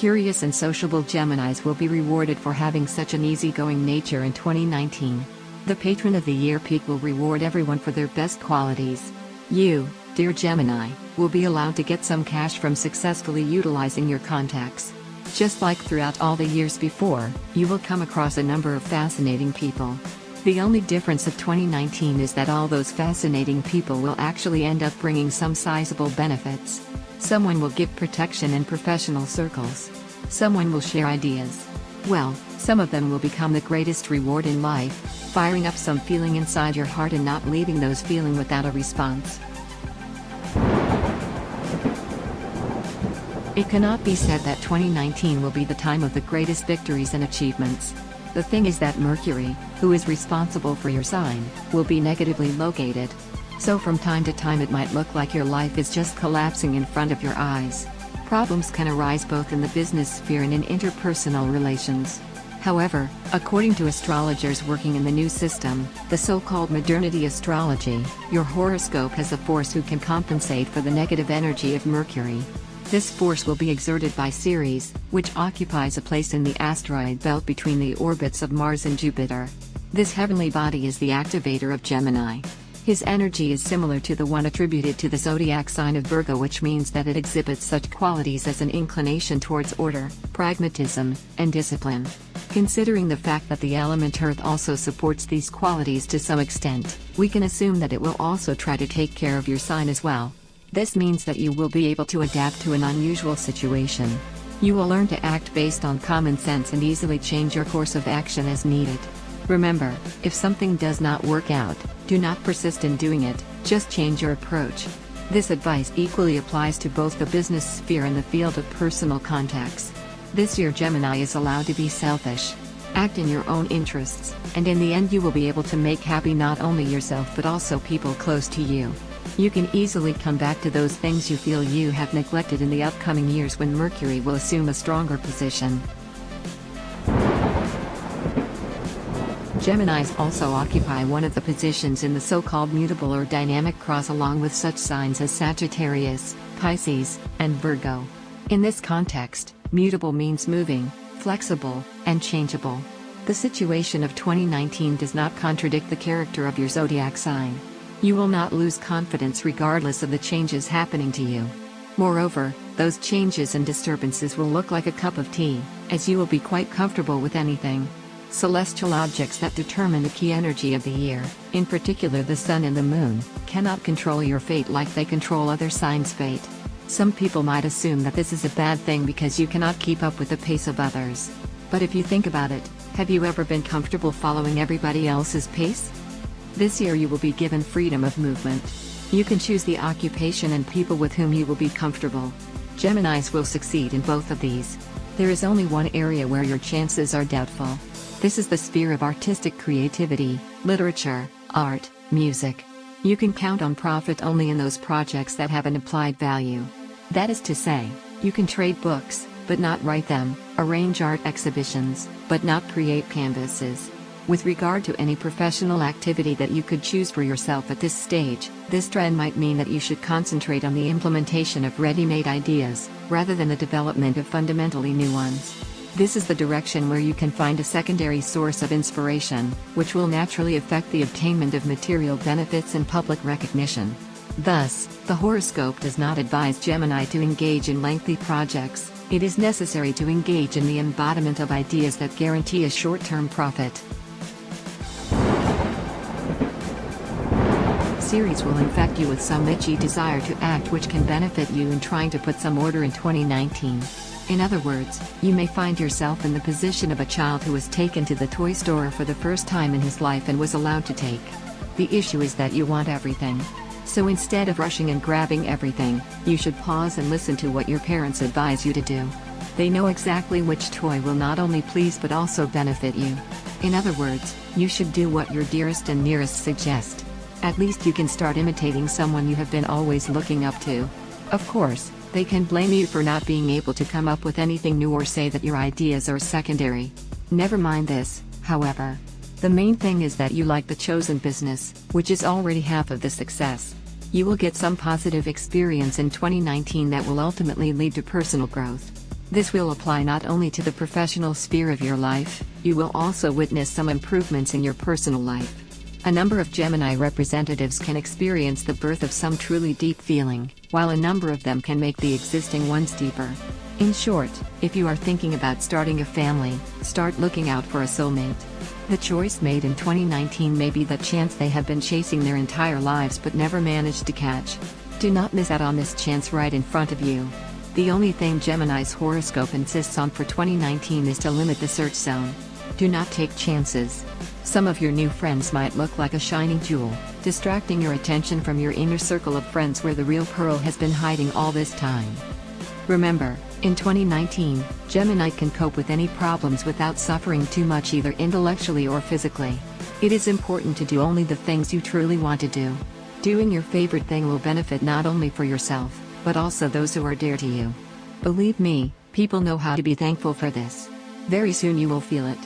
Curious and sociable Geminis will be rewarded for having such an easygoing nature in 2019. The Patron of the Year peak will reward everyone for their best qualities. You, dear Gemini, will be allowed to get some cash from successfully utilizing your contacts. Just like throughout all the years before, you will come across a number of fascinating people. The only difference of 2019 is that all those fascinating people will actually end up bringing some sizable benefits. Someone will give protection in professional circles. Someone will share ideas. Well, some of them will become the greatest reward in life, firing up some feeling inside your heart and not leaving those feeling without a response. It cannot be said that 2019 will be the time of the greatest victories and achievements. The thing is that Mercury, who is responsible for your sign, will be negatively located. So from time to time it might look like your life is just collapsing in front of your eyes. Problems can arise both in the business sphere and in interpersonal relations. However, according to astrologers working in the new system, the so-called modernity astrology, your horoscope has a force who can compensate for the negative energy of Mercury. This force will be exerted by Ceres, which occupies a place in the asteroid belt between the orbits of Mars and Jupiter. This heavenly body is the activator of Gemini. His energy is similar to the one attributed to the zodiac sign of Virgo, which means that it exhibits such qualities as an inclination towards order, pragmatism, and discipline. Considering the fact that the element Earth also supports these qualities to some extent, we can assume that it will also try to take care of your sign as well. This means that you will be able to adapt to an unusual situation. You will learn to act based on common sense and easily change your course of action as needed. Remember, if something does not work out, do not persist in doing it, just change your approach. This advice equally applies to both the business sphere and the field of personal contacts. This year Gemini is allowed to be selfish. Act in your own interests, and in the end you will be able to make happy not only yourself but also people close to you. You can easily come back to those things you feel you have neglected in the upcoming years when Mercury will assume a stronger position. Geminis also occupy one of the positions in the so-called mutable or dynamic cross along with such signs as Sagittarius, Pisces, and Virgo. In this context, mutable means moving, flexible, and changeable. The situation of 2019 does not contradict the character of your zodiac sign. You will not lose confidence regardless of the changes happening to you. Moreover, those changes and disturbances will look like a cup of tea, as you will be quite comfortable with anything. Celestial objects that determine the key energy of the year, in particular the sun and the moon, cannot control your fate like they control other signs' fate. Some people might assume that this is a bad thing because you cannot keep up with the pace of others. But if you think about it, have you ever been comfortable following everybody else's pace? This year you will be given freedom of movement. You can choose the occupation and people with whom you will be comfortable. Geminis will succeed in both of these. There is only one area where your chances are doubtful. This is the sphere of artistic creativity, literature, art, music. You can count on profit only in those projects that have an applied value. That is to say, you can trade books, but not write them, arrange art exhibitions, but not create canvases. With regard to any professional activity that you could choose for yourself at this stage, this trend might mean that you should concentrate on the implementation of ready-made ideas, rather than the development of fundamentally new ones. This is the direction where you can find a secondary source of inspiration, which will naturally affect the obtainment of material benefits and public recognition. Thus, the horoscope does not advise Gemini to engage in lengthy projects. It is necessary to engage in the embodiment of ideas that guarantee a short-term profit. Ceres will infect you with some itchy desire to act which can benefit you in trying to put some order in 2019. In other words, you may find yourself in the position of a child who was taken to the toy store for the first time in his life and was allowed to take. The issue is that you want everything. So instead of rushing and grabbing everything, you should pause and listen to what your parents advise you to do. They know exactly which toy will not only please but also benefit you. In other words, you should do what your dearest and nearest suggest. At least you can start imitating someone you have been always looking up to. Of course, they can blame you for not being able to come up with anything new or say that your ideas are secondary. Never mind this, however. The main thing is that you like the chosen business, which is already half of the success. You will get some positive experience in 2019 that will ultimately lead to personal growth. This will apply not only to the professional sphere of your life, you will also witness some improvements in your personal life. A number of Gemini representatives can experience the birth of some truly deep feeling, while a number of them can make the existing ones deeper. In short, if you are thinking about starting a family, start looking out for a soulmate. The choice made in 2019 may be that chance they have been chasing their entire lives but never managed to catch. Do not miss out on this chance right in front of you. The only thing Gemini's horoscope insists on for 2019 is to limit the search zone. Do not take chances. Some of your new friends might look like a shining jewel, distracting your attention from your inner circle of friends where the real pearl has been hiding all this time. Remember, in 2019, Gemini can cope with any problems without suffering too much either intellectually or physically. It is important to do only the things you truly want to do. Doing your favorite thing will benefit not only for yourself, but also those who are dear to you. Believe me, people know how to be thankful for this. Very soon you will feel it.